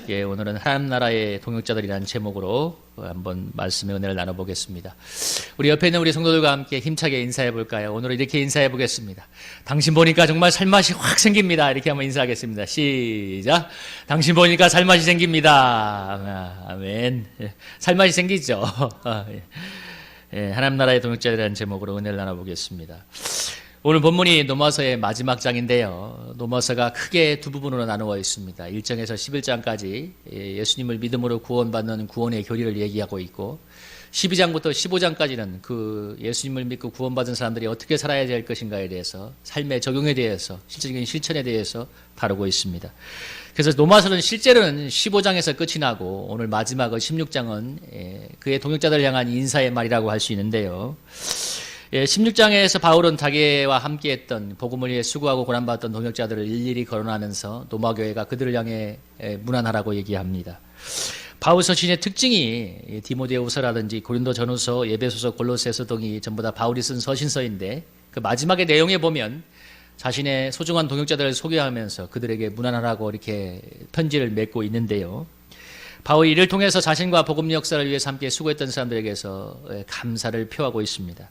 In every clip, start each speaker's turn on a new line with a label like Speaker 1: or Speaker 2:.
Speaker 1: 예, 오늘은 하나님 나라의 동역자들이라는 제목으로 한번 말씀의 은혜를 나눠보겠습니다. 우리 옆에 있는 우리 성도들과 함께 힘차게 인사해 볼까요? 오늘은 이렇게 인사해 보겠습니다. 당신 보니까 정말 살맛이 확 생깁니다. 이렇게 한번 인사하겠습니다. 시작. 당신 보니까 살맛이 생깁니다. 아멘. 살맛이 생기죠. 예, 하나님 나라의 동역자들이라는 제목으로 은혜를 나눠보겠습니다. 오늘 본문이 노마서의 마지막 장인데요. 노마서가 크게 두 부분으로 나누어 있습니다. 1장에서 11장까지 예수님을 믿음으로 구원받는 구원의 교리를 얘기하고 있고 12장부터 15장까지는 그 예수님을 믿고 구원받은 사람들이 어떻게 살아야 될 것인가에 대해서 삶의 적용에 대해서 실질적인 실천에 대해서 다루고 있습니다. 그래서 노마서는 실제로는 15장에서 끝이 나고 오늘 마지막은 16장은 그의 동역자들을 향한 인사의 말이라고 할 수 있는데요. 16장에서 바울은 자기와 함께했던 복음을 위해 수고하고 고난받았던 동역자들을 일일이 거론하면서 노마교회가 그들을 향해 문안하라고 얘기합니다. 바울 서신의 특징이 디모데후서라든지 고린도 전후서, 에베소서, 골로새서 등이 전부 다 바울이 쓴 서신서인데 그 마지막의 내용에 보면 자신의 소중한 동역자들을 소개하면서 그들에게 문안하라고 이렇게 편지를 맺고 있는데요. 바울이 이를 통해서 자신과 복음 역사를 위해서 함께 수고했던 사람들에게서 감사를 표하고 있습니다.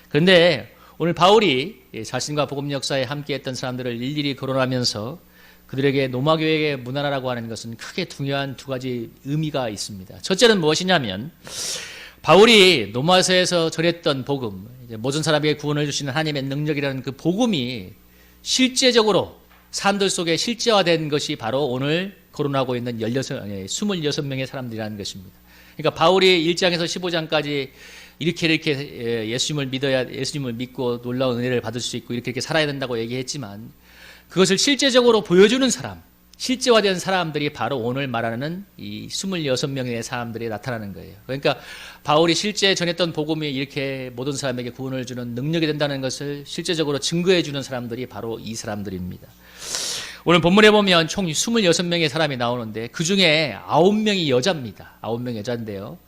Speaker 1: 그런데 오늘 바울이 자신과 복음 역사에 함께했던 사람들을 일일이 거론하면서 그들에게 노마교회에게 문안하라고 하는 것은 크게 중요한 두 가지 의미가 있습니다. 첫째는 무엇이냐면 바울이 노마서에서 전했던 복음, 모든 사람에게 구원을 주시는 하나님의 능력이라는 그 복음이 실제적으로 사람들 속에 실제화된 것이 바로 오늘 거론하고 있는 26명의 사람들이라는 것입니다. 그러니까 바울이 1장에서 15장까지 이렇게 예수님을 믿고 놀라운 은혜를 받을 수 있고 이렇게 살아야 된다고 얘기했지만 그것을 실제적으로 보여주는 사람, 실제화된 사람들이 바로 오늘 말하는 이 26명의 사람들이 나타나는 거예요. 그러니까 바울이 실제 전했던 복음이 이렇게 모든 사람에게 구원을 주는 능력이 된다는 것을 실제적으로 증거해 주는 사람들이 바로 이 사람들입니다. 오늘 본문에 보면 총 26명의 사람이 나오는데 그 중에 9명이 여자입니다. 9명 여자인데요.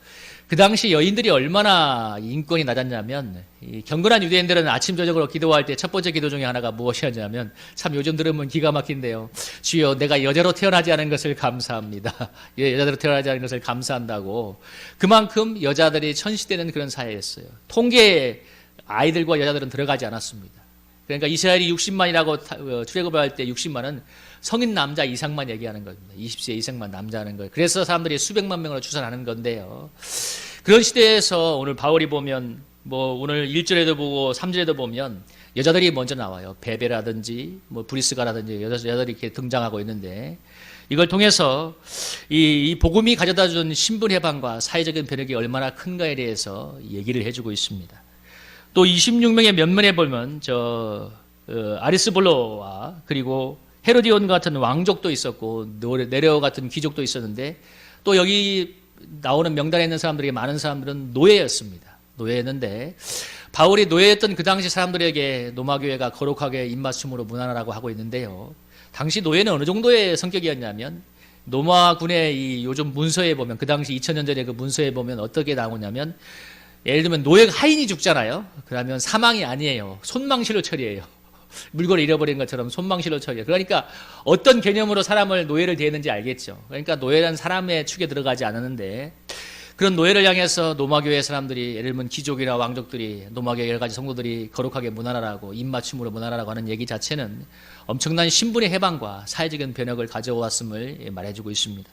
Speaker 1: 그 당시 여인들이 얼마나 인권이 낮았냐면 이 경건한 유대인들은 아침 저녁으로 기도할 때 첫 번째 기도 중에 하나가 무엇이었냐면 참 요즘 들으면 기가 막힌데요. 주여 내가 여자로 태어나지 않은 것을 감사합니다. 여자로 태어나지 않은 것을 감사한다고. 그만큼 여자들이 천시되는 그런 사회였어요. 통계에 아이들과 여자들은 들어가지 않았습니다. 그러니까 이스라엘이 60만이라고 출애굽을 할 때 60만은 성인 남자 이상만 얘기하는 겁니다. 20세 이상만 남자 하는 거예요. 그래서 사람들이 수백만 명으로 추산하는 건데요. 그런 시대에서 오늘 바울이 보면 오늘 1절에도 보고 3절에도 보면 여자들이 먼저 나와요. 베베라든지 브리스가라든지 여자들이 이렇게 등장하고 있는데 이걸 통해서 이 복음이 가져다 준 신분 해방과 사회적인 변혁이 얼마나 큰가에 대해서 얘기를 해주고 있습니다. 또 26명의 면면에 보면 아리스볼로와 그리고 헤로디온 같은 왕족도 있었고 네레오 같은 귀족도 있었는데 또 여기 나오는 명단에 있는 사람들이 많은 사람들은 노예였습니다. 노예였는데 바울이 노예였던 그 당시 사람들에게 노마교회가 거룩하게 입맞춤으로 문안하라고 하고 있는데요. 당시 노예는 어느 정도의 성격이었냐면 로마군의 이 요즘 문서에 보면 그 당시 2000년 전에 그 문서에 보면 어떻게 나오냐면 예를 들면 노예가 하인이 죽잖아요. 그러면 사망이 아니에요. 손망실로 처리해요. 물건을 잃어버린 것처럼 손망실로 처리해요. 그러니까 어떤 개념으로 사람을 노예를 대했는지 알겠죠. 그러니까 노예란 사람의 축에 들어가지 않았는데 그런 노예를 향해서 노마교회 사람들이 예를 들면 귀족이나 왕족들이 노마교회 여러 가지 성도들이 거룩하게 문안하라고 입맞춤으로 문안하라고 하는 얘기 자체는 엄청난 신분의 해방과 사회적인 변혁을 가져왔음을 말해주고 있습니다.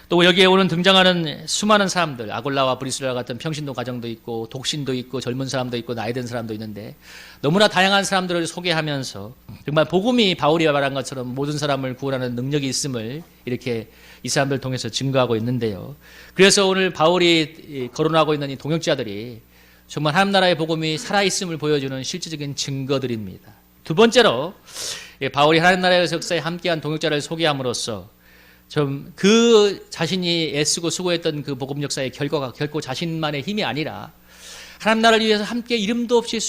Speaker 1: 또 여기에 오는 등장하는 수많은 사람들, 아골라와 브리스라 같은 평신도 가정도 있고 독신도 있고 젊은 사람도 있고 나이 든 사람도 있는데 너무나 다양한 사람들을 소개하면서 정말 복음이 바울이 말한 것처럼 모든 사람을 구원하는 능력이 있음을 이렇게 이 사람들 통해서 증거하고 있는데요. 그래서 오늘 바울이 거론하고 있는 이 동역자들이 정말 하나님 나라의 복음이 살아있음을 보여주는 실질적인 증거들입니다. 두 번째로 바울이 하나님 나라의 역사에 함께한 동역자를 소개함으로써 그 자신이 애쓰고 수고했던 그 복음 역사의 결과가 결코 자신만의 힘이 아니라 하나님 나라를 위해서 함께 이름도 없이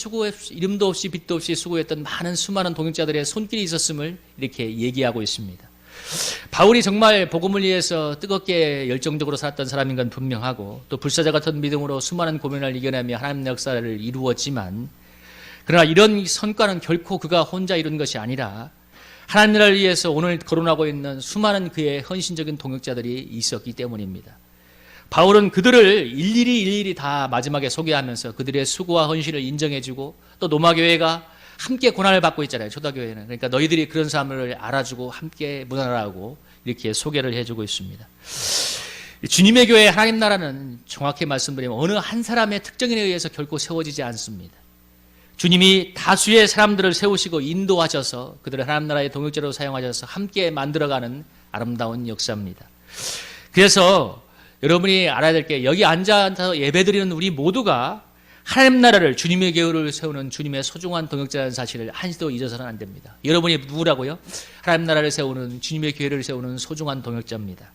Speaker 1: 빛도 없이 수고했던 많은 수많은 동역자들의 손길이 있었음을 이렇게 얘기하고 있습니다. 바울이 정말 복음을 위해서 뜨겁게 열정적으로 살았던 사람인 건 분명하고 또 불사자 같은 믿음으로 수많은 고민을 이겨내며 하나님의 역사를 이루었지만 그러나 이런 성과는 결코 그가 혼자 이룬 것이 아니라 하나님 나라를 위해서 오늘 거론하고 있는 수많은 그의 헌신적인 동역자들이 있었기 때문입니다. 바울은 그들을 일일이 다 마지막에 소개하면서 그들의 수고와 헌신을 인정해주고, 또 노마교회가 함께 고난을 받고 있잖아요. 초대교회는. 그러니까 너희들이 그런 사람을 알아주고 함께 문안하라고 이렇게 소개를 해주고 있습니다. 주님의 교회 하나님 나라는 정확히 말씀드리면 어느 한 사람의 특정인에 의해서 결코 세워지지 않습니다. 주님이 다수의 사람들을 세우시고 인도하셔서 그들을 하나님 나라의 동역자로 사용하셔서 함께 만들어가는 아름다운 역사입니다. 그래서 여러분이 알아야 될 게, 여기 앉아서 예배드리는 우리 모두가 하나님 나라를, 주님의 교회를 세우는 주님의 소중한 동역자라는 사실을 한시도 잊어서는 안 됩니다. 여러분이 누구라고요? 하나님 나라를 세우는, 주님의 교회를 세우는 소중한 동역자입니다.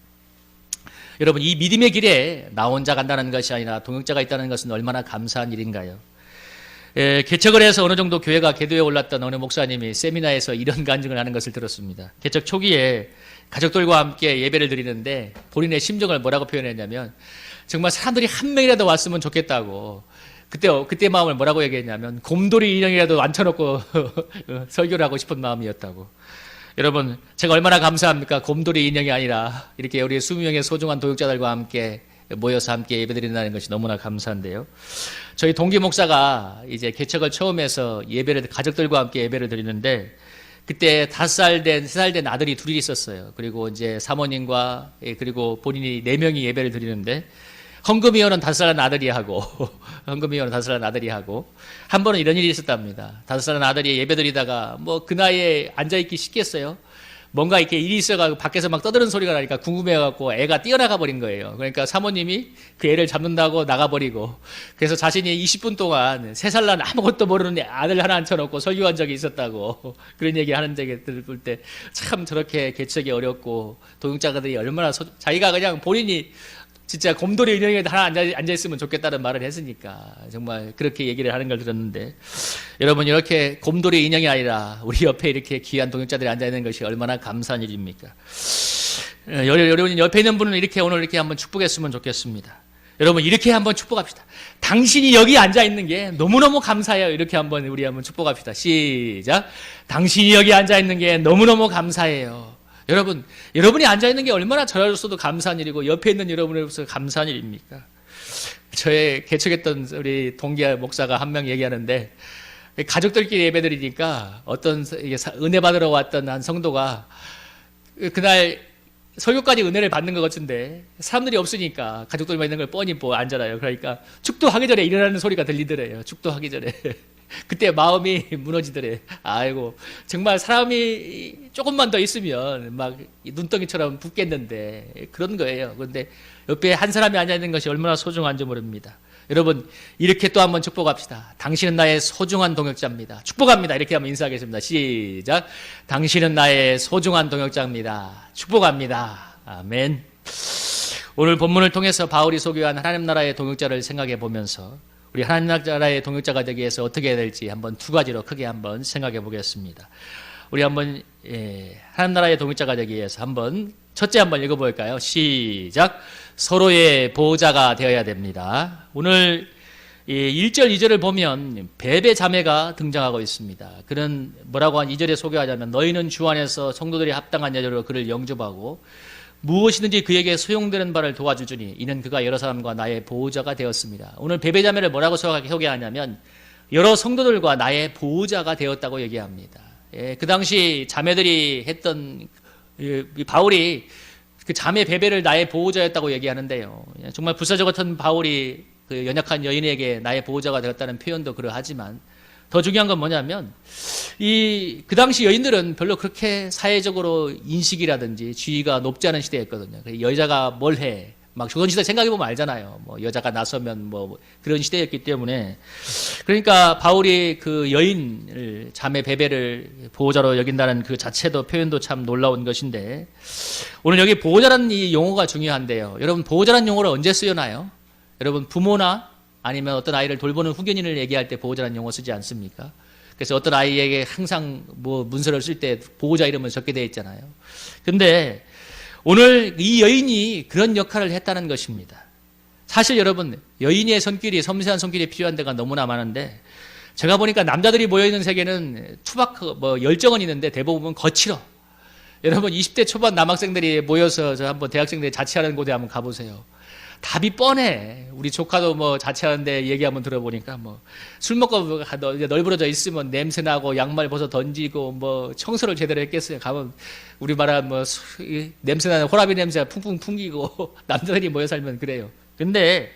Speaker 1: 여러분, 이 믿음의 길에 나 혼자 간다는 것이 아니라 동역자가 있다는 것은 얼마나 감사한 일인가요? 개척을 해서 어느 정도 교회가 궤도에 올랐던 어느 목사님이 세미나에서 이런 간증을 하는 것을 들었습니다. 개척 초기에 가족들과 함께 예배를 드리는데 본인의 심정을 뭐라고 표현했냐면, 정말 사람들이 한 명이라도 왔으면 좋겠다고, 그때 마음을 뭐라고 얘기했냐면, 곰돌이 인형이라도 앉혀놓고 설교를 하고 싶은 마음이었다고. 여러분, 제가 얼마나 감사합니까? 곰돌이 인형이 아니라 이렇게 우리 20명의 소중한 동역자들과 함께 모여서 함께 예배드린다는 것이 너무나 감사한데요. 저희 동기 목사가 이제 개척을 처음 해서 가족들과 함께 예배를 드리는데, 그때 5살 된, 3살 된 아들이 둘이 있었어요. 그리고 이제 사모님과, 그리고 본인이 4명이 예배를 드리는데, 헌금위원은 5살 난 아들이 하고, 헌금위원은 5살 난 아들이 하고, 한 번은 이런 일이 있었답니다. 5살 난 아들이 예배 드리다가, 그 나이에 앉아있기 쉽겠어요? 뭔가 이렇게 일이 있어가지고 밖에서 막 떠드는 소리가 나니까 궁금해갖고 애가 뛰어나가 버린 거예요. 그러니까 사모님이 그 애를 잡는다고 나가버리고, 그래서 자신이 20분 동안 3살 난 아무것도 모르는 아들 하나 앉혀놓고 설교한 적이 있었다고 그런 얘기 하는 적에 들을 때, 참 저렇게 개척이 어렵고 동역자들이 얼마나 자기가 그냥 본인이 진짜 곰돌이 인형에 하나 앉아있으면 좋겠다는 말을 했으니까 정말 그렇게 얘기를 하는 걸 들었는데, 여러분, 이렇게 곰돌이 인형이 아니라 우리 옆에 이렇게 귀한 동역자들이 앉아있는 것이 얼마나 감사한 일입니까? 여러분, 옆에 있는 분은 이렇게 오늘 이렇게 한번 축복했으면 좋겠습니다. 여러분, 이렇게 한번 축복합시다. 당신이 여기 앉아있는 게 너무너무 감사해요. 이렇게 우리 한번 축복합시다. 시작. 당신이 여기 앉아있는 게 너무너무 감사해요. 여러분이 앉아있는 게 얼마나 저로서도 감사한 일이고 옆에 있는 여러분으로서 감사한 일입니까? 저의 개척했던 우리 동기 목사가 한 명 얘기하는데, 가족들끼리 예배드리니까 어떤 은혜 받으러 왔던 한 성도가 그날 설교까지 은혜를 받는 것 같은데 사람들이 없으니까 가족들만 있는 걸 뻔히 앉잖아요. 그러니까 축도하기 전에 일어나는 소리가 들리더래요. 축도하기 전에. 그때 마음이 무너지더래. 아이고, 정말 사람이 조금만 더 있으면 막 눈덩이처럼 붓겠는데 그런 거예요. 그런데 옆에 한 사람이 앉아있는 것이 얼마나 소중한지 모릅니다. 여러분, 이렇게 또 한번 축복합시다. 당신은 나의 소중한 동역자입니다. 축복합니다. 이렇게 한번 인사하겠습니다. 시작. 당신은 나의 소중한 동역자입니다. 축복합니다. 아멘. 오늘 본문을 통해서 바울이 소개한 하나님 나라의 동역자를 생각해 보면서 우리 하나님 나라의 동역자가 되기 위해서 어떻게 해야 될지 한번 2가지로 크게 한번 생각해 보겠습니다. 우리 한번 하나님 나라의 동역자가 되기 위해서 첫째 한번 읽어볼까요? 시작. 서로의 보호자가 되어야 됩니다. 오늘 1절, 2절을 보면 베베 자매가 등장하고 있습니다. 그는 뭐라고 한 2절에 소개하자면, 너희는 주 안에서 성도들이 합당한 여자로 그를 영접하고 무엇이든지 그에게 소용되는 바를 도와주주니 이는 그가 여러 사람과 나의 보호자가 되었습니다. 오늘 베베 자매를 뭐라고 소개하냐면, 여러 성도들과 나의 보호자가 되었다고 얘기합니다. 그 당시 자매들이 했던, 바울이 그 자매 베베를 나의 보호자였다고 얘기하는데요. 정말 불사조 같은 바울이 그 연약한 여인에게 나의 보호자가 되었다는 표현도 그러하지만, 더 중요한 건 뭐냐면, 그 당시 여인들은 별로 그렇게 사회적으로 인식이라든지 지위가 높지 않은 시대였거든요. 여자가 뭘 해? 막 조선 시대 생각해보면 알잖아요. 여자가 나서면 그런 시대였기 때문에. 그러니까 바울이 그 여인을, 자매 베베를 보호자로 여긴다는 그 자체도, 표현도 참 놀라운 것인데, 오늘 여기 보호자라는 이 용어가 중요한데요. 여러분, 보호자라는 용어를 언제 쓰여나요? 여러분, 부모나 아니면 어떤 아이를 돌보는 후견인을 얘기할 때 보호자라는 용어 쓰지 않습니까? 그래서 어떤 아이에게 항상 문서를 쓸 때 보호자 이름을 적게 되어 있잖아요. 그런데 오늘 이 여인이 그런 역할을 했다는 것입니다. 사실 여러분, 여인의 손길이, 섬세한 손길이 필요한 데가 너무나 많은데, 제가 보니까 남자들이 모여있는 세계는 열정은 있는데 대부분 거칠어. 여러분 20대 초반 남학생들이 모여서 저 한번 대학생들이 자취하는 곳에 한번 가보세요. 답이 뻔해. 우리 조카도 뭐 자취하는데 얘기 한번 들어보니까 뭐 술 먹고 널브러져 있으면 냄새 나고 양말 벗어 던지고 뭐 청소를 제대로 했겠어요. 가면 우리 말하면 뭐 냄새 나는 호라비 냄새가 풍풍 풍기고 남자들이 모여 살면 그래요. 근데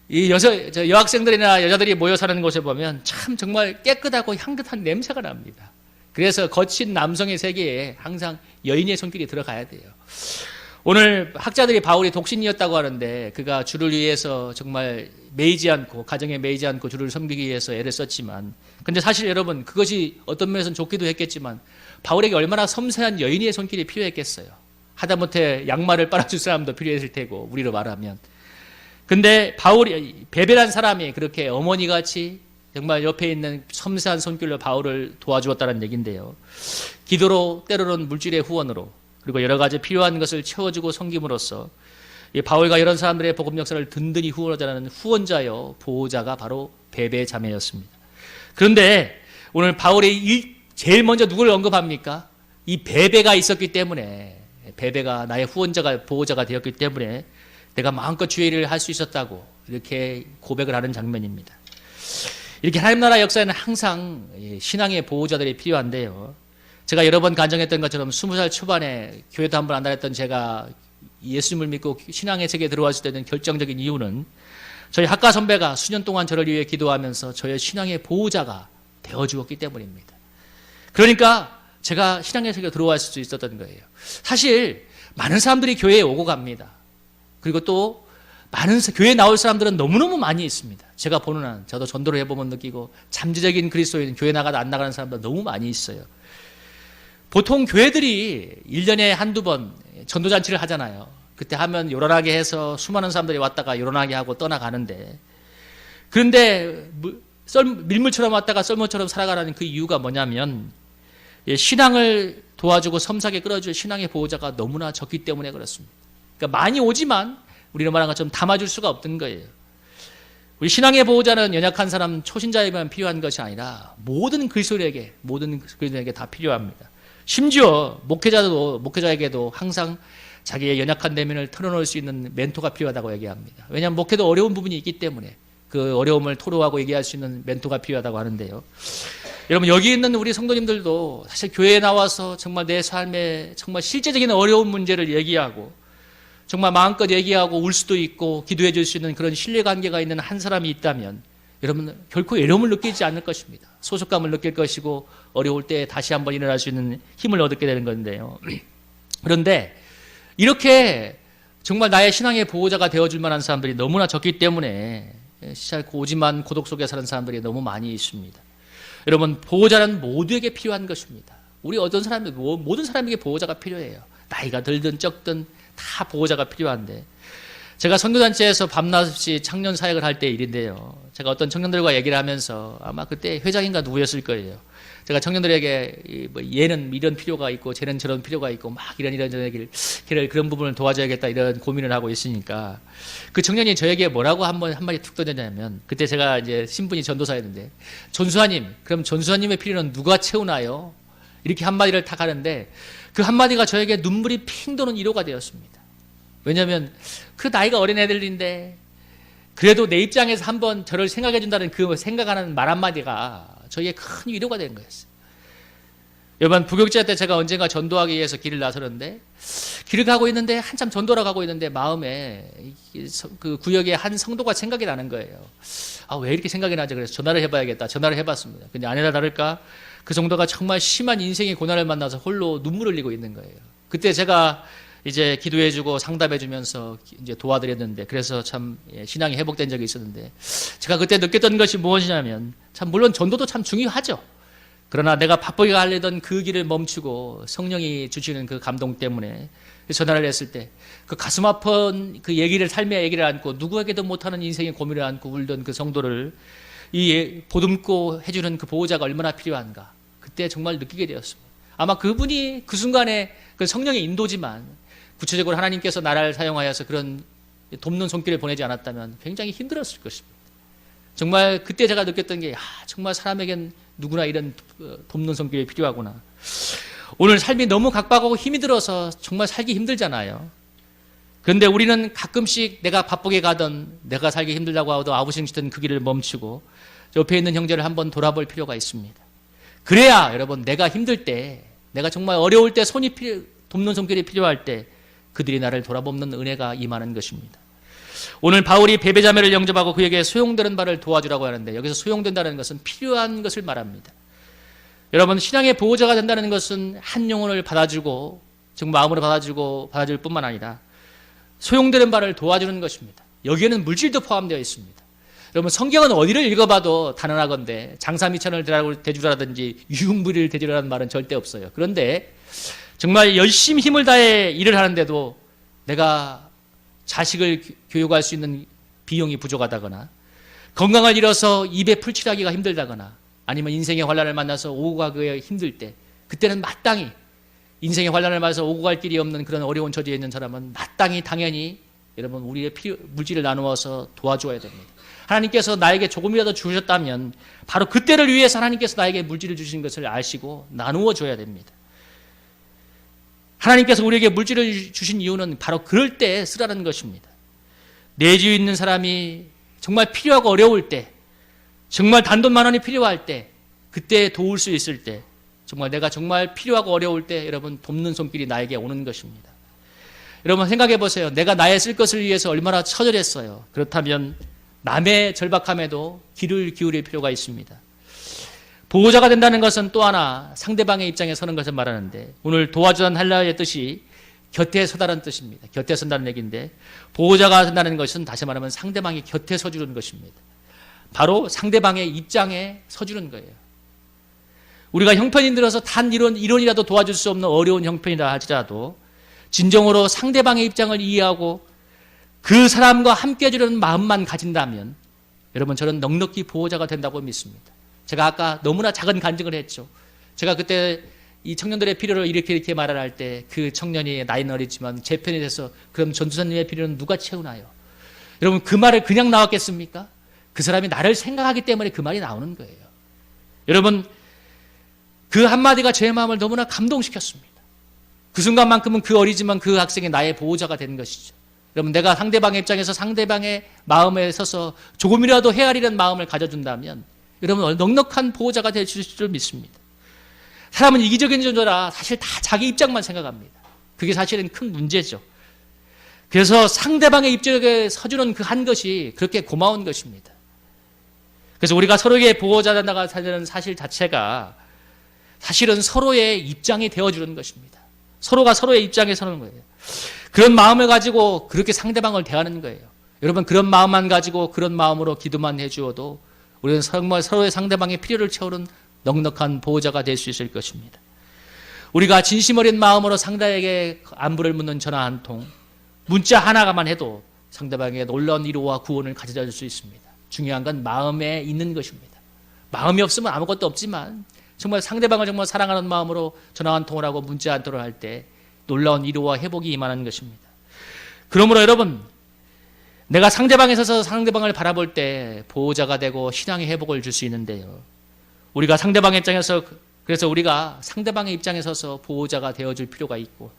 Speaker 1: 이 여학생들이나 여자들이 모여 사는 곳에 보면 참 정말 깨끗하고 향긋한 냄새가 납니다. 그래서 거친 남성의 세계에 항상 여인의 손길이 들어가야 돼요. 오늘 학자들이 바울이 독신이었다고 하는데 그가 주를 위해서 정말 매이지 않고 가정에 매이지 않고 주를 섬기기 위해서 애를 썼지만 근데 사실 여러분 그것이 어떤 면에서는 좋기도 했겠지만 바울에게 얼마나 섬세한 여인의 손길이 필요했겠어요. 하다못해 양말을 빨아줄 사람도 필요했을 테고 우리로 말하면 근데 바울이 베베란 사람이 그렇게 어머니같이 정말 옆에 있는 섬세한 손길로 바울을 도와주었다는 얘기인데요. 기도로 때로는 물질의 후원으로 그리고 여러 가지 필요한 것을 채워주고 섬김으로써 이 바울과 이런 사람들의 복음 역사를 든든히 후원하자는 후원자여 보호자가 바로 베베 자매였습니다. 그런데 오늘 바울이 제일 먼저 누구를 언급합니까? 이 베베가 있었기 때문에 베베가 나의 후원자가 보호자가 되었기 때문에 내가 마음껏 주의 일을 할 수 있었다고 이렇게 고백을 하는 장면입니다. 이렇게 하나님 나라 역사에는 항상 신앙의 보호자들이 필요한데요. 제가 여러 번 간증했던 것처럼 20살 초반에 교회도 한 번 안 다녔던 제가 예수님을 믿고 신앙의 세계에 들어왔을 때는 결정적인 이유는 저희 학과 선배가 수년 동안 저를 위해 기도하면서 저의 신앙의 보호자가 되어주었기 때문입니다. 그러니까 제가 신앙의 세계에 들어왔을 수 있었던 거예요. 사실 많은 사람들이 교회에 오고 갑니다. 그리고 또 많은 교회에 나올 사람들은 너무너무 많이 있습니다. 제가 보는 한 저도 전도를 해보면 느끼고 잠재적인 그리스도인 교회 나가다 안 나가는 사람들 너무 많이 있어요. 보통 교회들이 1년에 한두 번 전도잔치를 하잖아요. 그때 하면 요란하게 해서 수많은 사람들이 왔다가 요란하게 하고 떠나가는데 그런데 밀물처럼 왔다가 썰물처럼 살아가라는 그 이유가 뭐냐면 신앙을 도와주고 섬세하게 끌어줄 신앙의 보호자가 너무나 적기 때문에 그렇습니다. 그러니까 많이 오지만 우리는 말한 것처럼 담아줄 수가 없던 거예요. 우리 신앙의 보호자는 연약한 사람, 초신자에게만 필요한 것이 아니라 모든 그리스도인에게 다 필요합니다. 심지어 목회자에게도 항상 자기의 연약한 내면을 털어놓을 수 있는 멘토가 필요하다고 얘기합니다. 왜냐하면 목회도 어려운 부분이 있기 때문에 그 어려움을 토로하고 얘기할 수 있는 멘토가 필요하다고 하는데요. 여러분 여기 있는 우리 성도님들도 사실 교회에 나와서 정말 내 삶에 정말 실제적인 어려운 문제를 얘기하고 정말 마음껏 얘기하고 울 수도 있고 기도해 줄 수 있는 그런 신뢰관계가 있는 한 사람이 있다면 여러분 결코 외로움을 느끼지 않을 것입니다. 소속감을 느낄 것이고 어려울 때 다시 한번 일어날 수 있는 힘을 얻게 되는 건데요. 그런데 이렇게 정말 나의 신앙의 보호자가 되어줄 만한 사람들이 너무나 적기 때문에 오지만 고독 속에 사는 사람들이 너무 많이 있습니다. 여러분 보호자는 모두에게 필요한 것입니다. 우리 어떤 사람들 모든 사람에게 보호자가 필요해요. 나이가 들든 적든 다 보호자가 필요한데 제가 선교단체에서 밤낮없이 청년 사역을 할 때 일인데요. 제가 어떤 청년들과 얘기를 하면서 아마 그때 회장인가 누구였을 거예요. 제가 청년들에게 얘는 이런 필요가 있고 쟤는 저런 필요가 있고 막 이런 얘기를 그런 부분을 도와줘야겠다 이런 고민을 하고 있으니까 그 청년이 저에게 뭐라고 한마디 툭 던졌냐면 그때 제가 이제 신분이 전도사였는데 전수사님 그럼 전수사님의 필요는 누가 채우나요? 이렇게 한마디를 탁 하는데 그 한마디가 저에게 눈물이 핑 도는 위로가 되었습니다. 왜냐하면 그 나이가 어린 애들인데 그래도 내 입장에서 한번 저를 생각해 준다는 그 생각하는 말 한마디가 저에게 큰 위로가 된 거였어요. 여러분 부교육자 때 제가 언젠가 전도하기 위해서 길을 나서는데 길을 가고 있는데 한참 전도를 가고 있는데 마음에 그 구역의 한 성도가 생각이 나는 거예요. 아, 왜 이렇게 생각이 나지? 그래서 전화를 해봐야겠다. 전화를 해봤습니다. 근데 아니나 다를까 그 정도가 정말 심한 인생의 고난을 만나서 홀로 눈물을 흘리고 있는 거예요. 그때 제가 이제 기도해주고 상담해주면서 이제 도와드렸는데 그래서 참 신앙이 회복된 적이 있었는데 제가 그때 느꼈던 것이 무엇이냐면 참 물론 전도도 참 중요하죠. 그러나 내가 바쁘게 가려던 그 길을 멈추고 성령이 주시는 그 감동 때문에 전화를 했을 때 그 가슴 아픈 그 얘기를 삶의 얘기를 안고 누구에게도 못하는 인생의 고민을 안고 울던 그 성도를 보듬고 해주는 그 보호자가 얼마나 필요한가 그때 정말 느끼게 되었습니다. 아마 그분이 그 순간에 그 성령의 인도지만 구체적으로 하나님께서 나라를 사용하여서 그런 돕는 손길을 보내지 않았다면 굉장히 힘들었을 것입니다. 정말 그때 제가 느꼈던 게 정말 사람에겐 누구나 이런 돕는 손길이 필요하구나. 오늘 삶이 너무 각박하고 힘이 들어서 정말 살기 힘들잖아요. 그런데 우리는 가끔씩 내가 바쁘게 가던 내가 살기 힘들다고 하도 아부싱치던 그 길을 멈추고 옆에 있는 형제를 한번 돌아볼 필요가 있습니다. 그래야 여러분 내가 힘들 때, 내가 정말 어려울 때 돕는 손길이 필요할 때 그들이 나를 돌아보는 은혜가 임하는 것입니다. 오늘 바울이 베베자매를 영접하고 그에게 소용되는 바를 도와주라고 하는데 여기서 소용된다는 것은 필요한 것을 말합니다. 여러분 신앙의 보호자가 된다는 것은 한 영혼을 받아주고 정말 마음으로 받아줄 뿐만 아니라 소용되는 바를 도와주는 것입니다. 여기에는 물질도 포함되어 있습니다. 여러분 성경은 어디를 읽어봐도 단언하건대 장사미천을 대주라든지 유흥부리를 대주라는 말은 절대 없어요. 그런데 정말 열심히 힘을 다해 일을 하는데도 내가 자식을 교육할 수 있는 비용이 부족하다거나 건강을 잃어서 입에 풀칠하기가 힘들다거나 아니면 인생의 환란을 만나서 오고 가기에 힘들 때 그때는 마땅히 인생의 환란을 만나서 오고 갈 길이 없는 그런 어려운 처지에 있는 사람은 마땅히 당연히 여러분 우리의 물질을 나누어서 도와줘야 됩니다. 하나님께서 나에게 조금이라도 주셨다면 바로 그때를 위해서 하나님께서 나에게 물질을 주신 것을 아시고 나누어 줘야 됩니다. 하나님께서 우리에게 물질을 주신 이유는 바로 그럴 때 쓰라는 것입니다. 내주 있는 사람이 정말 필요하고 어려울 때, 정말 단돈 만 원이 필요할 때, 그때 도울 수 있을 때, 정말 내가 정말 필요하고 어려울 때 여러분 돕는 손길이 나에게 오는 것입니다. 여러분 생각해 보세요. 내가 나의 쓸 것을 위해서 얼마나 처절했어요. 그렇다면 남의 절박함에도 귀를 기울일 필요가 있습니다. 보호자가 된다는 것은 또 하나 상대방의 입장에 서는 것을 말하는데 오늘 도와주는 할라의 뜻이 곁에 서다라는 뜻입니다. 곁에 선다는 얘기인데 보호자가 된다는 것은 다시 말하면 상대방이 곁에 서주는 것입니다. 바로 상대방의 입장에 서주는 거예요. 우리가 형편이 들어서 단 이론이라도 도와줄 수 없는 어려운 형편이라 할지라도 진정으로 상대방의 입장을 이해하고 그 사람과 함께 해주려는 마음만 가진다면 여러분 저는 넉넉히 보호자가 된다고 믿습니다. 제가 아까 너무나 작은 간증을 했죠. 제가 그때 이 청년들의 필요를 이렇게 말을 할 때 그 청년이 나이는 어리지만 제 편이 돼서 그럼 전도사님의 필요는 누가 채우나요? 여러분 그 말을 그냥 나왔겠습니까? 그 사람이 나를 생각하기 때문에 그 말이 나오는 거예요. 여러분 그 한마디가 제 마음을 너무나 감동시켰습니다. 그 순간만큼은 그 어리지만 그 학생이 나의 보호자가 된 것이죠. 여러분 내가 상대방의 입장에서 상대방의 마음에 서서 조금이라도 헤아리는 마음을 가져준다면 여러분 넉넉한 보호자가 될 줄 믿습니다. 사람은 이기적인 존재라 사실 다 자기 입장만 생각합니다. 그게 사실은 큰 문제죠. 그래서 상대방의 입장에 서주는 그 한 것이 그렇게 고마운 것입니다. 그래서 우리가 서로에게 보호자가 되는 사실 자체가 사실은 서로의 입장이 되어주는 것입니다. 서로가 서로의 입장에 서는 거예요. 그런 마음을 가지고 그렇게 상대방을 대하는 거예요. 여러분 그런 마음만 가지고 그런 마음으로 기도만 해주어도 우리는 정말 서로의 상대방의 필요를 채우는 넉넉한 보호자가 될 수 있을 것입니다. 우리가 진심 어린 마음으로 상대에게 안부를 묻는 전화 한 통, 문자 하나가만 해도 상대방에게 놀라운 위로와 구원을 가져다 줄 수 있습니다. 중요한 건 마음에 있는 것입니다. 마음이 없으면 아무것도 없지만 정말 상대방을 정말 사랑하는 마음으로 전화 한 통을 하고 문자 한 통을 할 때 놀라운 위로와 회복이 임하는 것입니다. 그러므로 여러분 내가 상대방에 서서 상대방을 바라볼 때 보호자가 되고 신앙의 회복을 줄 수 있는데요. 우리가 상대방의 입장에서 그래서 우리가 상대방의 입장에 서서 보호자가 되어줄 필요가 있고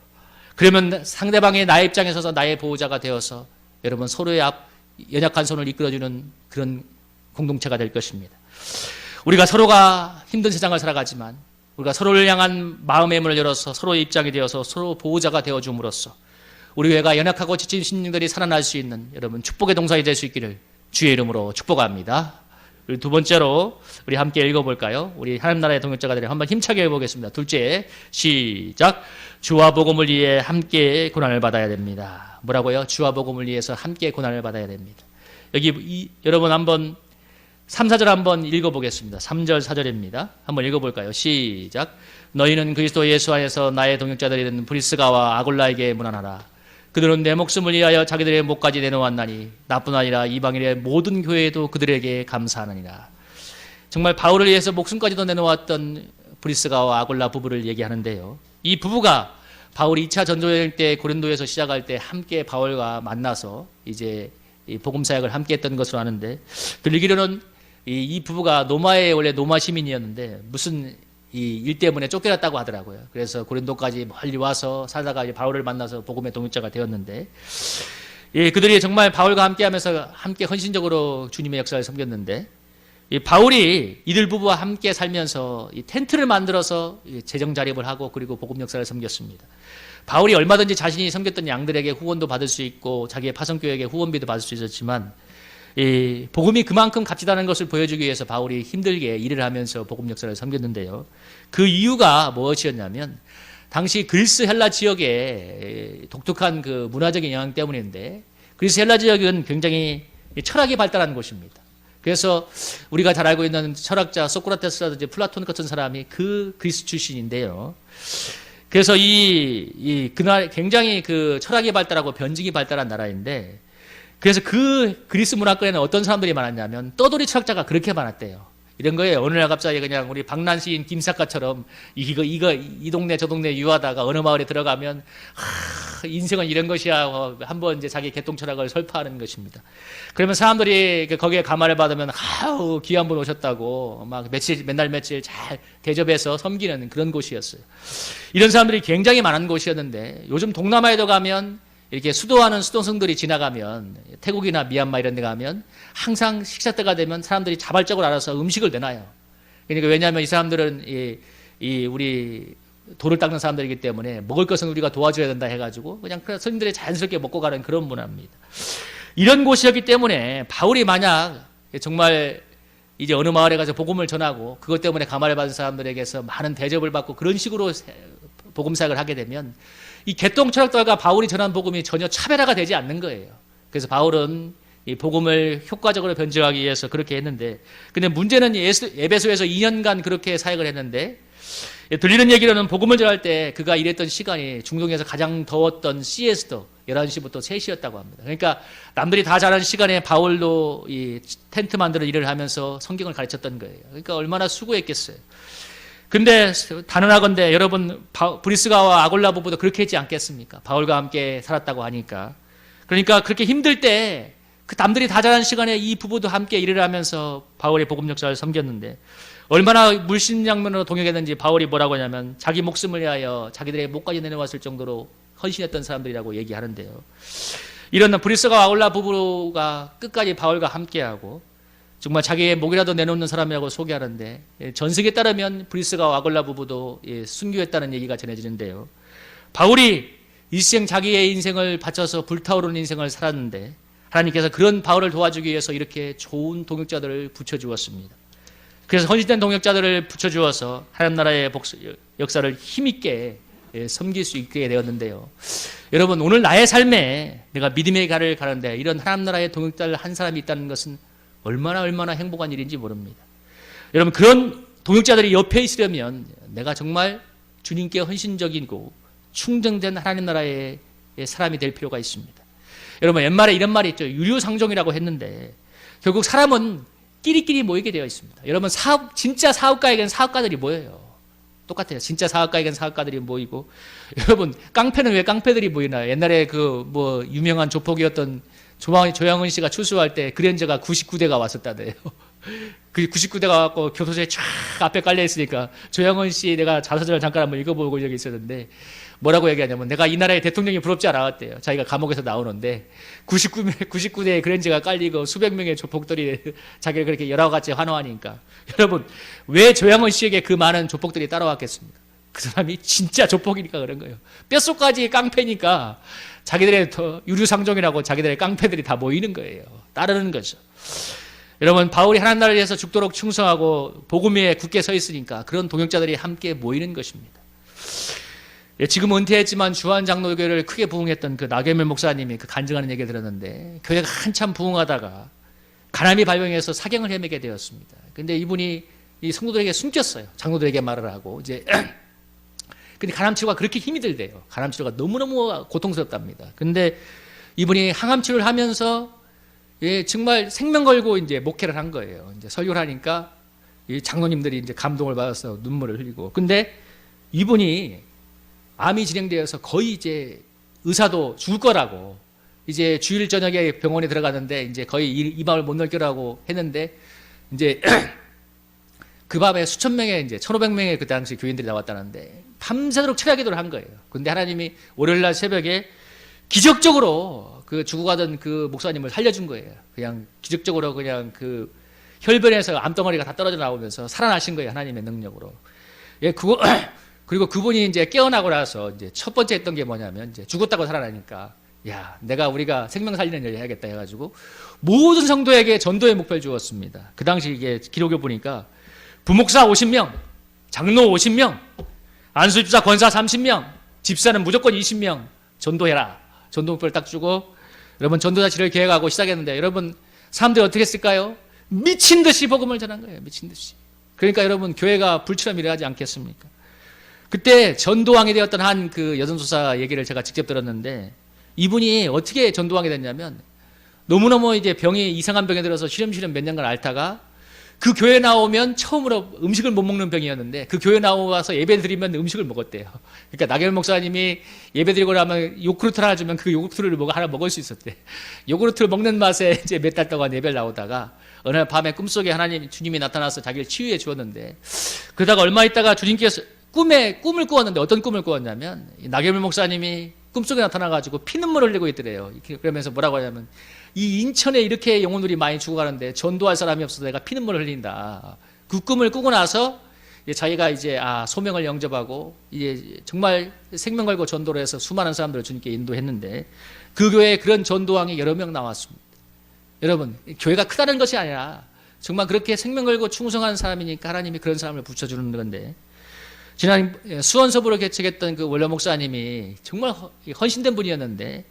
Speaker 1: 그러면 상대방의 나의 입장에 서서 나의 보호자가 되어서 여러분 서로의 연약한 손을 이끌어주는 그런 공동체가 될 것입니다. 우리가 서로가 힘든 세상을 살아가지만 우리가 서로를 향한 마음의 문을 열어서 서로의 입장이 되어서 서로 보호자가 되어줌으로써 우리 교회가 연약하고 지친 심령들이 살아날 수 있는 여러분 축복의 동산이 될 수 있기를 주의 이름으로 축복합니다. 그리고 두 번째로 우리 함께 읽어볼까요? 우리 하나님 나라의 동역자가 되려 한번 힘차게 해보겠습니다. 둘째 시작. 주와 복음을 위해 함께 고난을 받아야 됩니다. 뭐라고요? 주와 복음을 위해서 함께 고난을 받아야 됩니다. 여기 여러분 한번 3, 4절 한번 읽어보겠습니다. 3절 4절입니다. 한번 읽어볼까요? 시작. 너희는 그리스도 예수 안에서 나의 동역자들이 브리스가와 아골라에게 문안하라. 그들은 내 목숨을 위하여 자기들의 목까지 내놓았나니 나뿐 아니라 이방인의 모든 교회에도 그들에게 감사하느니라. 정말 바울을 위해서 목숨까지도 내놓았던 브리스가와 아골라 부부를 얘기하는데요. 이 부부가 바울이 2차 전도여행 때 고린도에서 시작할 때 함께 바울과 만나서 이제 이 복음 사역을 함께 했던 것으로 아는데, 들리기로는 이 부부가 노마의 원래 노마 시민이었는데 무슨 이 일 때문에 쫓겨났다고 하더라고요. 그래서 고린도까지 멀리 와서 살다가 이제 바울을 만나서 복음의 동역자가 되었는데, 예, 그들이 정말 바울과 함께하면서 함께 헌신적으로 주님의 역사를 섬겼는데, 이 바울이 이들 부부와 함께 살면서 이 텐트를 만들어서 재정 자립을 하고 그리고 복음 역사를 섬겼습니다. 바울이 얼마든지 자신이 섬겼던 양들에게 후원도 받을 수 있고 자기의 파송교회에게 후원비도 받을 수 있었지만, 이 복음이 그만큼 값지다는 것을 보여주기 위해서 바울이 힘들게 일을 하면서 복음 역사를 섬겼는데요. 그 이유가 무엇이었냐면 당시 그리스 헬라 지역의 독특한 그 문화적인 영향 때문인데, 그리스 헬라 지역은 굉장히 철학이 발달한 곳입니다. 그래서 우리가 잘 알고 있는 철학자 소크라테스라든지 플라톤 같은 사람이 그 그리스 출신인데요. 그래서 그날 굉장히 그 철학이 발달하고 변증이 발달한 나라인데, 그래서 그 그리스 문화권에는 어떤 사람들이 많았냐면 떠돌이 철학자가 그렇게 많았대요. 이런 거예요. 어느 날 갑자기 그냥 우리 박난 시인 김사과처럼 이 동네 저 동네 유하다가 어느 마을에 들어가면 인생은 이런 것이야 한번 이제 자기 개통 철학을 설파하는 것입니다. 그러면 사람들이 거기에 감화를 받으면 아우 귀한 분 오셨다고 막 맨날 며칠 잘 대접해서 섬기는 그런 곳이었어요. 이런 사람들이 굉장히 많은 곳이었는데, 요즘 동남아에도 가면 이렇게 수도하는 수도승들이 지나가면 태국이나 미얀마 이런 데 가면 항상 식사 때가 되면 사람들이 자발적으로 알아서 음식을 내놔요. 그러니까 왜냐하면 이 사람들은 우리 돌을 닦는 사람들이기 때문에 먹을 것은 우리가 도와줘야 된다 해가지고 그냥 스님들이 자연스럽게 먹고 가는 그런 문화입니다. 이런 곳이었기 때문에 바울이 만약 정말 이제 어느 마을에 가서 복음을 전하고 그것 때문에 감화를 받은 사람들에게서 많은 대접을 받고 그런 식으로 복음 사역을 하게 되면 이 개똥 철학자가 바울이 전한 복음이 전혀 차별화가 되지 않는 거예요. 그래서 바울은 이 복음을 효과적으로 변증하기 위해서 그렇게 했는데, 근데 문제는 에베소에서 2년간 그렇게 사역을 했는데, 들리는 얘기로는 복음을 전할 때 그가 일했던 시간이 중동에서 가장 더웠던 시에스터 11시부터 3시였다고 합니다. 그러니까 남들이 다 자는 시간에 바울도 이 텐트 만드는 일을 하면서 성경을 가르쳤던 거예요. 그러니까 얼마나 수고했겠어요. 근데 단언하건대 여러분 브리스가와 아골라 부부도 그렇게 했지 않겠습니까? 바울과 함께 살았다고 하니까. 그러니까 그렇게 힘들 때 그 남들이 다 자는 시간에 이 부부도 함께 일을 하면서 바울의 복음 역사를 섬겼는데, 얼마나 물심양면으로 동역했는지 바울이 뭐라고 하냐면 자기 목숨을 위하여 자기들의 목까지 내려왔을 정도로 헌신했던 사람들이라고 얘기하는데요. 이런 브리스가와 아골라 부부가 끝까지 바울과 함께하고 정말 자기의 목이라도 내놓는 사람이라고 소개하는데, 전승에 따르면 브리스가와 아골라 부부도 순교했다는 얘기가 전해지는데요. 바울이 일생 자기의 인생을 바쳐서 불타오르는 인생을 살았는데 하나님께서 그런 바울을 도와주기 위해서 이렇게 좋은 동역자들을 붙여주었습니다. 그래서 헌신된 동역자들을 붙여주어서 하나님 나라의 역사를 힘있게 섬길 수 있게 되었는데요. 여러분, 오늘 나의 삶에 내가 믿음의 길을 가는데 이런 하나님 나라의 동역자를 한 사람이 있다는 것은 얼마나 행복한 일인지 모릅니다. 여러분, 그런 동역자들이 옆에 있으려면 내가 정말 주님께 헌신적이고 충정된 하나님 나라의 사람이 될 필요가 있습니다. 여러분, 옛말에 이런 말이 있죠. 유류상종이라고 했는데 결국 사람은 끼리끼리 모이게 되어 있습니다. 여러분, 진짜 사업가에게는 사업가들이 모여요. 똑같아요. 진짜 사업가에게는 사업가들이 모이고, 여러분, 깡패는 왜 깡패들이 모이나요? 옛날에 유명한 조폭이었던 조양은 씨가 출소할 때 그랜저가 99대가 왔었다네요. 그 99대가 왔고 교도소에 쫙 앞에 깔려 있으니까 조양은 씨 내가 자서전을 잠깐 한번 읽어보고 적이 있었는데 뭐라고 얘기하냐면, 내가 이 나라의 대통령이 부럽지 않았대요. 자기가 감옥에서 나오는데 99대의 그랜저가 깔리고 수백 명의 조폭들이 자기를 그렇게 여러 가지 환호하니까. 여러분, 왜 조양은 씨에게 그 많은 조폭들이 따라왔겠습니까? 그 사람이 진짜 조폭이니까 그런 거예요. 뼛속까지 깡패니까 자기들의 유류상종이라고 자기들의 깡패들이 다 모이는 거예요. 따르는 거죠. 여러분, 바울이 하나님 나라를 위해서 죽도록 충성하고 복음 위에 굳게 서 있으니까 그런 동역자들이 함께 모이는 것입니다. 지금 은퇴했지만 주한 장로교회를 크게 부흥했던 그 나겸일 목사님이 그 간증하는 얘기를 들었는데, 교회가 한참 부흥하다가 가남이 발병해서 사경을 헤매게 되었습니다. 근데 이분이 이 성도들에게 숨겼어요. 장로들에게 말을 하고 이제 근데 간암 치료가 그렇게 힘이 들대요. 간암 치료가 너무너무 고통스럽답니다. 근데 이분이 항암 치료를 하면서 정말 생명 걸고 이제 목회를 한 거예요. 이제 설교를 하니까 이 장로님들이 이제 감동을 받아서 눈물을 흘리고. 근데 이분이 암이 진행되어서 거의 이제 의사도 죽을 거라고 이제 주일 저녁에 병원에 들어갔는데 이제 거의 이 밤을 못 넘기라고 했는데 이제 그 밤에 수천 명의 이제 1,500명의 그 당시 교인들이 나왔다는데 밤새도록 철야기도를 한 거예요. 근데 하나님이 월요일 날 새벽에 기적적으로 그 죽어가던 그 목사님을 살려준 거예요. 그냥 기적적으로 그냥 그 혈변에서 암덩어리가 다 떨어져 나오면서 살아나신 거예요. 하나님의 능력으로. 예, 그거 그리고 그분이 이제 깨어나고 나서 이제 첫 번째 했던 게 뭐냐면 이제 죽었다고 살아나니까 야, 우리가 생명 살리는 일 해야겠다 해가지고 모든 성도에게 전도의 목표를 주었습니다. 그 당시 이게 기록에 보니까 부목사 50명, 장로 50명, 안수집사 권사 30명, 집사는 무조건 20명 전도해라. 전도 목표를 딱 주고 여러분 전도자치를 계획하고 시작했는데 여러분 사람들이 어떻게 했을까요? 미친 듯이 복음을 전한 거예요. 미친 듯이. 그러니까 여러분 교회가 불처럼 일어나지 않겠습니까? 그때 전도왕이 되었던 한 그 여전도사 얘기를 제가 직접 들었는데 이분이 어떻게 전도왕이 됐냐면 너무너무 이제 병이 이상한 병에 들어서 시름시름 몇 년간 앓다가 그 교회 나오면 처음으로 음식을 못 먹는 병이었는데 그 교회 나와서 예배 드리면 음식을 먹었대요. 그러니까 나경원 목사님이 예배 드리고 나면 요구르트 하나 주면 그 요구르트를 하나 먹을 수 있었대. 요구르트를 먹는 맛에 이제 몇 달 동안 예배를 나오다가 어느 날 밤에 꿈속에 주님이 나타나서 자기를 치유해 주었는데 그러다가 얼마 있다가 주님께서 꿈을 꾸었는데 어떤 꿈을 꾸었냐면 나경원 목사님이 꿈속에 나타나가지고 피눈물을 흘리고 있더래요. 그러면서 뭐라고 하냐면 이 인천에 이렇게 영혼들이 많이 죽어가는데 전도할 사람이 없어서 내가 피눈물을 흘린다. 그 꿈을 꾸고 나서 자기가 이제 소명을 영접하고 이제 정말 생명 걸고 전도를 해서 수많은 사람들을 주님께 인도했는데 그 교회에 그런 전도왕이 여러 명 나왔습니다. 여러분 교회가 크다는 것이 아니라 정말 그렇게 생명 걸고 충성한 사람이니까 하나님이 그런 사람을 붙여주는 건데 지난 수원서부로 개척했던 그 원로 목사님이 정말 헌신된 분이었는데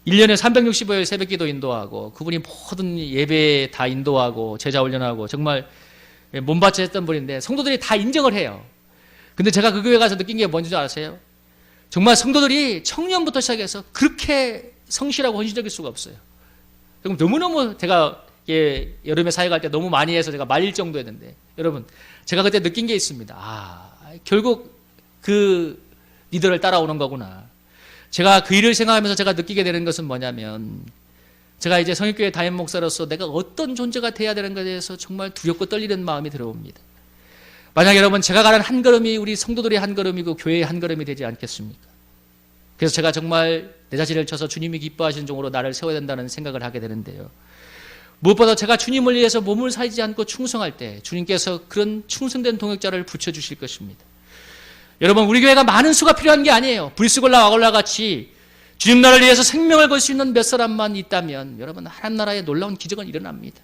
Speaker 1: 1년에 365일 새벽기도 인도하고 그분이 모든 예배 다 인도하고 제자 훈련하고 정말 몸바쳐 했던 분인데 성도들이 다 인정을 해요. 근데 제가 그 교회 가서 느낀 게 뭔지 아세요? 정말 성도들이 청년부터 시작해서 그렇게 성실하고 헌신적일 수가 없어요. 그럼 너무너무 제가 여름에 사역할 때 너무 많이 해서 제가 말릴 정도였는데 여러분 제가 그때 느낀 게 있습니다. 결국 그 리더를 따라오는 거구나. 제가 그 일을 생각하면서 제가 느끼게 되는 것은 뭐냐면 제가 이제 성익교회 담임 목사로서 내가 어떤 존재가 돼야 되는 것에 대해서 정말 두렵고 떨리는 마음이 들어옵니다. 만약 여러분 제가 가는 한 걸음이 우리 성도들의 한 걸음이고 교회의 한 걸음이 되지 않겠습니까? 그래서 제가 정말 내 자신을 쳐서 주님이 기뻐하시는 종으로 나를 세워야 된다는 생각을 하게 되는데요. 무엇보다 제가 주님을 위해서 몸을 살지 않고 충성할 때 주님께서 그런 충성된 동역자를 붙여주실 것입니다. 여러분 우리 교회가 많은 수가 필요한 게 아니에요. 브리스골라 아골라 같이 주님 나라를 위해서 생명을 걸 수 있는 몇 사람만 있다면 여러분 하나님 나라에 놀라운 기적은 일어납니다.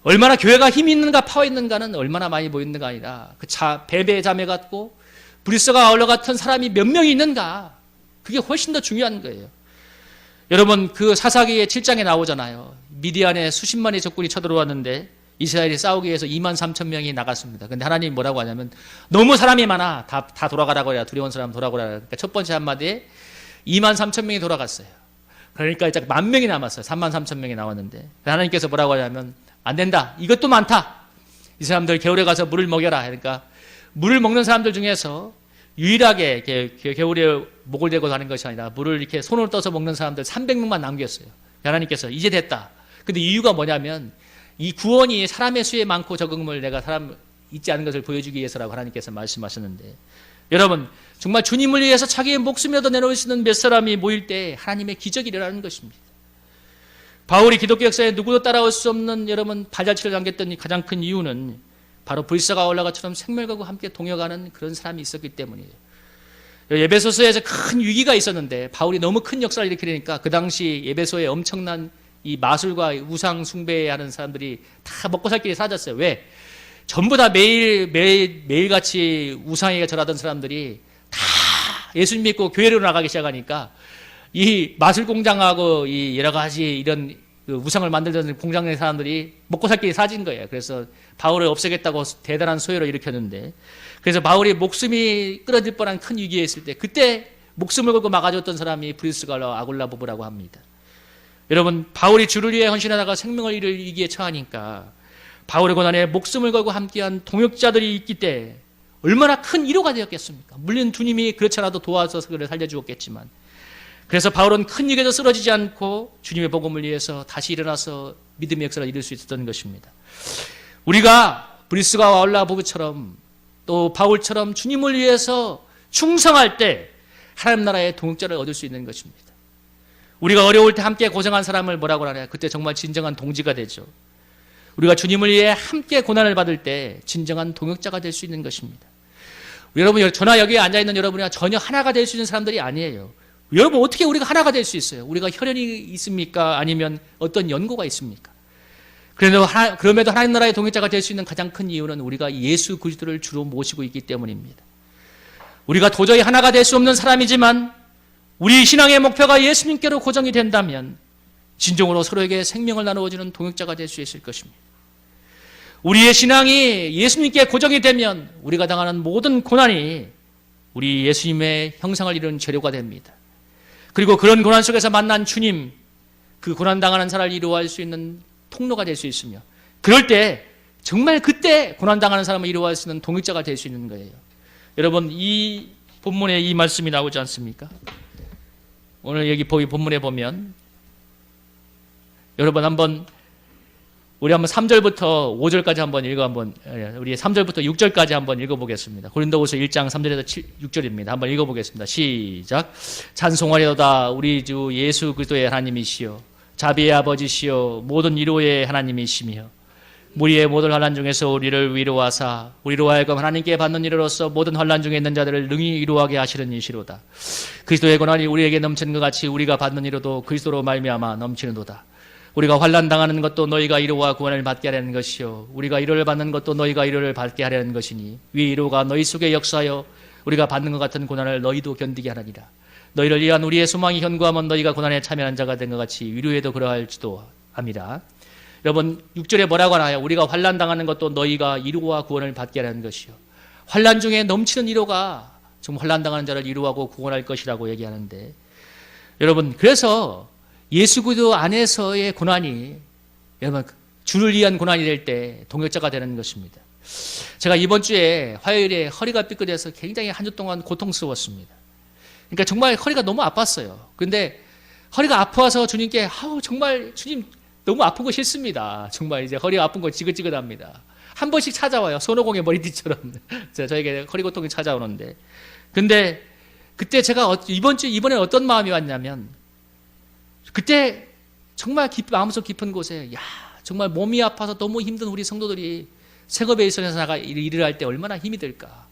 Speaker 1: 얼마나 교회가 힘이 있는가 파워 있는가는 얼마나 많이 모였는가 아니라 그 베베 자매 같고 브리스가 아울러 같은 사람이 몇 명이 있는가 그게 훨씬 더 중요한 거예요. 여러분 그 사사기의 7장에 나오잖아요. 미디안에 수십만의 적군이 쳐들어왔는데 이스라엘이 싸우기 위해서 23,000명이 나갔습니다. 근데 하나님이 뭐라고 하냐면 너무 사람이 많아. 다 돌아가라고 해야 두려운 사람 돌아가라. 그러니까 첫 번째 한마디에 23,000명이 돌아갔어요. 그러니까 이제 10,000명이 남았어요. 33,000명이 나왔는데 하나님께서 뭐라고 하냐면 안 된다. 이것도 많다. 이 사람들 겨울에 가서 물을 먹여라. 그러니까 물을 먹는 사람들 중에서 유일하게 이렇게 겨울에 목을 대고 가는 것이 아니라 물을 이렇게 손으로 떠서 먹는 사람들 300명만 남겼어요. 하나님께서 이제 됐다. 근데 이유가 뭐냐면 이 구원이 사람의 수에 많고 적음을 내가 사람 있지 않은 것을 보여주기 위해서라고 하나님께서 말씀하셨는데 여러분 정말 주님을 위해서 자기의 목숨이라도 내놓을 수 있는 몇 사람이 모일 때 하나님의 기적이 일어나는 것입니다. 바울이 기독교 역사에 누구도 따라올 수 없는 여러분 발자취를 남겼던 가장 큰 이유는 바로 불사가 올라가처럼 생명과 함께 동역하는 그런 사람이 있었기 때문이에요. 에베소서에서 큰 위기가 있었는데 바울이 너무 큰 역사를 일으키니까 그 당시 에베소에 엄청난 이 마술과 우상 숭배하는 사람들이 다 먹고 살 길이 사라졌어요. 왜? 전부 다 매일같이 우상에게 절하던 사람들이 다 예수님 믿고 교회로 나가기 시작하니까 이 마술 공장하고 이 여러 가지 이런 그 우상을 만들던 공장의 사람들이 먹고 살 길이 사라진 거예요. 그래서 바울을 없애겠다고 대단한 소요를 일으켰는데 그래서 바울이 목숨이 끊어질 뻔한 큰 위기에 있을 때 그때 목숨을 걸고 막아줬던 사람이 브리스갈라 아굴라 부부라고 합니다. 여러분 바울이 주를 위해 헌신하다가 생명을 잃을 위기에 처하니까 바울의 고난에 목숨을 걸고 함께한 동역자들이 있기 때 얼마나 큰 위로가 되었겠습니까? 물론 주님이 그렇지 않아도 도와서 그를 살려주었겠지만 그래서 바울은 큰 일에도 쓰러지지 않고 주님의 복음을 위해서 다시 일어나서 믿음의 역사를 이룰 수 있었던 것입니다. 우리가 브리스가와 아울라보브처럼 또 바울처럼 주님을 위해서 충성할 때 하나님 나라의 동역자를 얻을 수 있는 것입니다. 우리가 어려울 때 함께 고생한 사람을 뭐라고 하냐? 그때 정말 진정한 동지가 되죠. 우리가 주님을 위해 함께 고난을 받을 때 진정한 동역자가 될 수 있는 것입니다. 여러분, 저나 여기에 앉아있는 여러분이랑 전혀 하나가 될 수 있는 사람들이 아니에요. 여러분, 어떻게 우리가 하나가 될 수 있어요? 우리가 혈연이 있습니까? 아니면 어떤 연고가 있습니까? 그럼에도 하나님 나라의 동역자가 될 수 있는 가장 큰 이유는 우리가 예수 그리스도를 주로 모시고 있기 때문입니다. 우리가 도저히 하나가 될 수 없는 사람이지만 우리 신앙의 목표가 예수님께로 고정이 된다면 진정으로 서로에게 생명을 나누어주는 동역자가 될 수 있을 것입니다. 우리의 신앙이 예수님께 고정이 되면 우리가 당하는 모든 고난이 우리 예수님의 형상을 이루는 재료가 됩니다. 그리고 그런 고난 속에서 만난 주님, 그 고난당하는 사람을 이루어할 수 있는 통로가 될 수 있으며 그럴 때 정말 그때 고난당하는 사람을 이루어할 수 있는 동역자가 될 수 있는 거예요. 여러분, 이 본문에 이 말씀이 나오지 않습니까? 오늘 여기 본문에 보면 여러분 우리 한번 3절부터 5절까지 우리 3절부터 6절까지 한번 읽어보겠습니다. 고린도후서 1장 3절에서 6절입니다. 한번 읽어보겠습니다. 시작. 찬송하려다 우리 주 예수 그리스도의 하나님이시여 자비의 아버지시여 모든 위로의 하나님이시며 무리의 모든 환난 중에서 우리를 위로하사 우리로 하여금 하나님께 받는 이로써 모든 환난 중에 있는 자들을 능히 위로하게 하시는 이시로다. 그리스도의 고난이 우리에게 넘치는 것 같이 우리가 받는 위로도 그리스도로 말미암아 넘치는도다. 우리가 환난 당하는 것도 너희가 위로와 구원을 받게 하려는 것이요 우리가 위로를 받는 것도 너희가 위로를 받게 하려는 것이니 위 위로가 너희 속에 역사하여 우리가 받는 것 같은 고난을 너희도 견디게 하느니라. 너희를 위한 우리의 소망이 견고하면 너희가 고난에 참여한 자가 된 것 같이 위로에도 그러할지도 함이라. 여러분 6절에 뭐라고 하나요? 우리가 환난 당하는 것도 너희가 위로와 구원을 받게 하려는 것이요 환난 중에 넘치는 위로가 정말 환난 당하는 자를 위로하고 구원할 것이라고 얘기하는데 여러분 그래서 예수 그리스도 안에서의 고난이 여러분 주를 위한 고난이 될 때 동역자가 되는 것입니다. 제가 이번 주에 화요일에 허리가 삐끗해서 굉장히 한 주 동안 고통스러웠습니다. 그러니까 정말 허리가 너무 아팠어요. 그런데 허리가 아파서 주님께 정말 주님 너무 아픈 거 싫습니다. 정말 이제 허리가 아픈 거 지긋지긋합니다. 한 번씩 찾아와요. 손오공의 머리띠처럼 저에게 허리 고통이 찾아오는데 근데 그때 제가 이번에 어떤 마음이 왔냐면 그때 정말 마음속 깊은 곳에 정말 몸이 아파서 너무 힘든 우리 성도들이 생업에 있어서 일을 할 때 얼마나 힘이 들까.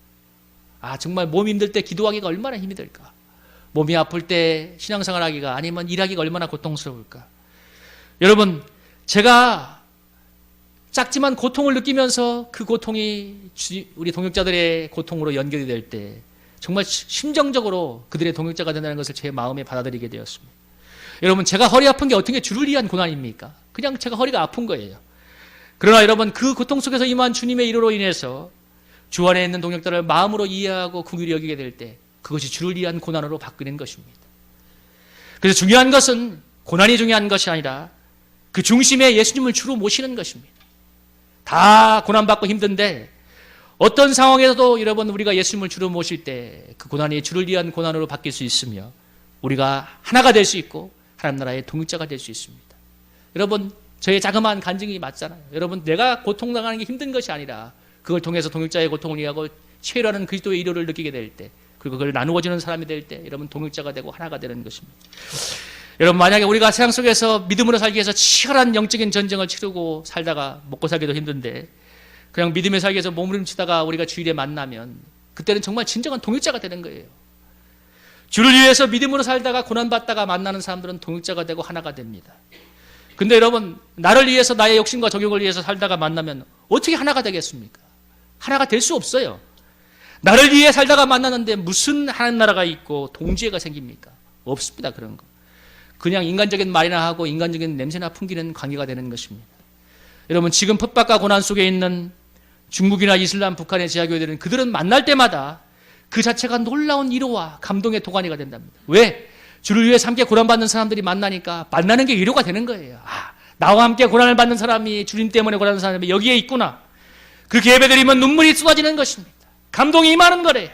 Speaker 1: 정말 몸이 힘들 때 기도하기가 얼마나 힘이 들까. 몸이 아플 때 신앙생활 하기가 아니면 일하기가 얼마나 고통스러울까. 여러분 제가 작지만 고통을 느끼면서 그 고통이 우리 동역자들의 고통으로 연결이 될 때 정말 심정적으로 그들의 동역자가 된다는 것을 제 마음에 받아들이게 되었습니다. 여러분 제가 허리 아픈 게 어떻게 주를 위한 고난입니까? 그냥 제가 허리가 아픈 거예요. 그러나 여러분 그 고통 속에서 임한 주님의 위로로 인해서 주 안에 있는 동역자를 마음으로 이해하고 긍휼히 여기게 될 때 그것이 주를 위한 고난으로 바뀌는 것입니다. 그래서 중요한 것은 고난이 중요한 것이 아니라 그 중심에 예수님을 주로 모시는 것입니다. 다 고난받고 힘든데 어떤 상황에서도 여러분 우리가 예수님을 주로 모실 때 그 고난이 주를 위한 고난으로 바뀔 수 있으며 우리가 하나가 될 수 있고 하나님 나라의 동역자가 될 수 있습니다. 여러분 저의 자그마한 간증이 맞잖아요. 여러분 내가 고통당하는 게 힘든 것이 아니라 그걸 통해서 동역자의 고통을 이해하고 최후라는 그리스도의 위로를 느끼게 될 때 그리고 그걸 나누어주는 사람이 될 때 여러분 동역자가 되고 하나가 되는 것입니다. 여러분 만약에 우리가 세상 속에서 믿음으로 살기 위해서 치열한 영적인 전쟁을 치르고 살다가 먹고 살기도 힘든데 그냥 믿음에 살기 위해서 몸부림치다가 우리가 주일에 만나면 그때는 정말 진정한 동역자가 되는 거예요. 주를 위해서 믿음으로 살다가 고난받다가 만나는 사람들은 동역자가 되고 하나가 됩니다. 근데 여러분 나를 위해서 나의 욕심과 정욕을 위해서 살다가 만나면 어떻게 하나가 되겠습니까? 하나가 될 수 없어요. 나를 위해 살다가 만나는데 무슨 하나님 나라가 있고 동지애가 생깁니까? 없습니다. 그런 거. 그냥 인간적인 말이나 하고 인간적인 냄새나 풍기는 관계가 되는 것입니다. 여러분 지금 핍박과 고난 속에 있는 중국이나 이슬람, 북한의 지하교회들은 그들은 만날 때마다 그 자체가 놀라운 위로와 감동의 도가니가 된답니다. 왜? 주를 위해 함께 고난받는 사람들이 만나니까 만나는 게 위로가 되는 거예요. 나와 함께 고난을 받는 사람이 주님 때문에 고난하는 사람이 여기에 있구나. 그렇게 예배드리면 눈물이 쏟아지는 것입니다. 감동이 임하는 거래요.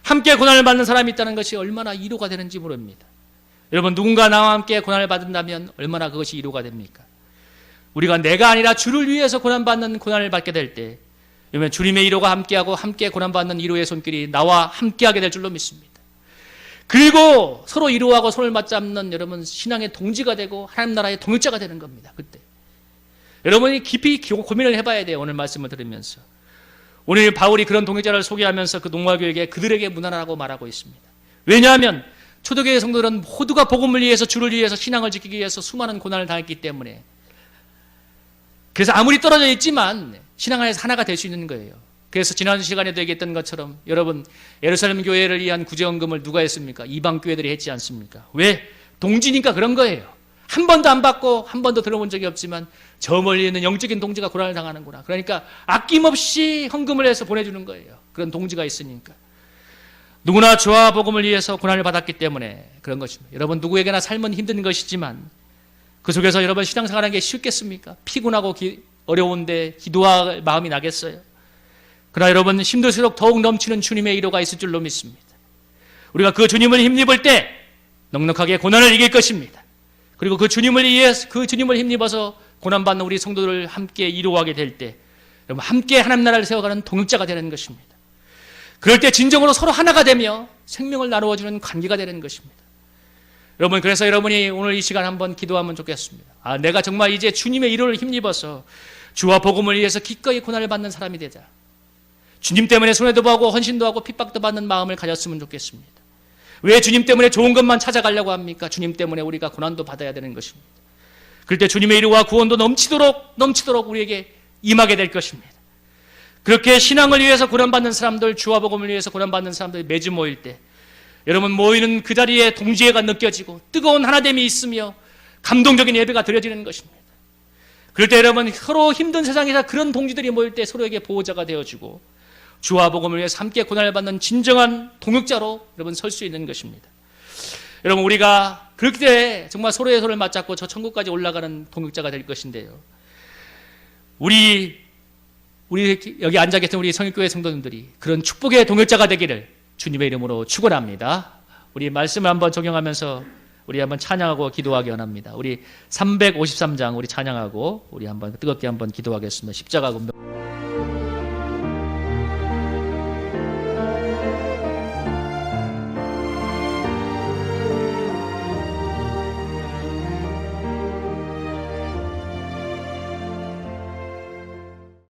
Speaker 1: 함께 고난을 받는 사람이 있다는 것이 얼마나 위로가 되는지 모릅니다. 여러분, 누군가 나와 함께 고난을 받는다면 얼마나 그것이 위로가 됩니까? 우리가 내가 아니라 주를 위해서 고난받는 고난을 받게 될 때, 그러면 주님의 위로가 함께하고 함께 고난받는 위로의 손길이 나와 함께하게 될 줄로 믿습니다. 그리고 서로 위로하고 손을 맞잡는 여러분 신앙의 동지가 되고 하나님 나라의 동역자가 되는 겁니다. 그때 여러분이 깊이 고민을 해봐야 돼요. 오늘 말씀을 들으면서. 오늘 바울이 그런 동역자를 소개하면서 그 동화교에게 그들에게 문안하라고 말하고 있습니다. 왜냐하면 초대교회 성도들은 모두가 복음을 위해서 주를 위해서 신앙을 지키기 위해서 수많은 고난을 당했기 때문에, 그래서 아무리 떨어져 있지만 신앙 안에서 하나가 될 수 있는 거예요. 그래서 지난 시간에도 얘기했던 것처럼 여러분, 예루살렘 교회를 위한 구제헌금을 누가 했습니까? 이방 교회들이 했지 않습니까? 왜? 동지니까 그런 거예요. 한 번도 안 받고 한 번도 들어본 적이 없지만 저 멀리 있는 영적인 동지가 고난을 당하는구나. 그러니까 아낌없이 헌금을 해서 보내주는 거예요. 그런 동지가 있으니까. 누구나 주와 복음을 위해서 고난을 받았기 때문에 그런 것입니다. 여러분, 누구에게나 삶은 힘든 것이지만 그 속에서 여러분 신앙생활하는 게 쉽겠습니까? 피곤하고 어려운데 기도할 마음이 나겠어요? 그러나 여러분, 힘들수록 더욱 넘치는 주님의 위로가 있을 줄로 믿습니다. 우리가 그 주님을 힘입을 때 넉넉하게 고난을 이길 것입니다. 그리고 그 주님을 힘입어서 고난받는 우리 성도들을 함께 위로하게 될 때 여러분 함께 하나님 나라를 세워가는 동역자가 되는 것입니다. 그럴 때 진정으로 서로 하나가 되며 생명을 나누어주는 관계가 되는 것입니다. 여러분, 그래서 여러분이 오늘 이 시간 한번 기도하면 좋겠습니다. 내가 정말 이제 주님의 위로를 힘입어서 주와 복음을 위해서 기꺼이 고난을 받는 사람이 되자. 주님 때문에 손해도 보고 헌신도 하고 핍박도 받는 마음을 가졌으면 좋겠습니다. 왜 주님 때문에 좋은 것만 찾아가려고 합니까? 주님 때문에 우리가 고난도 받아야 되는 것입니다. 그럴 때 주님의 위로와 구원도 넘치도록 우리에게 임하게 될 것입니다. 그렇게 신앙을 위해서 고난받는 사람들, 주와 복음을 위해서 고난받는 사람들이 매주 모일 때 여러분 모이는 그 자리에 동지애가 느껴지고 뜨거운 하나됨이 있으며 감동적인 예배가 드려지는 것입니다. 그럴 때 여러분 서로 힘든 세상에서 그런 동지들이 모일 때 서로에게 보호자가 되어주고 주와 복음을 위해서 함께 고난을 받는 진정한 동역자로 여러분 설 수 있는 것입니다. 여러분, 우리가 그렇게 때 정말 서로의 손을 맞잡고 저 천국까지 올라가는 동역자가 될 것인데요. 우리 여기 앉아 계신 우리 성일교회 성도님들이 그런 축복의 동역자가 되기를 주님의 이름으로 축원합니다. 우리 말씀을 한번 적용하면서 우리 한번 찬양하고 기도하기 원합니다. 우리 353장 우리 찬양하고 우리 한번 뜨겁게 한번 기도하겠습니다. 십자가 금도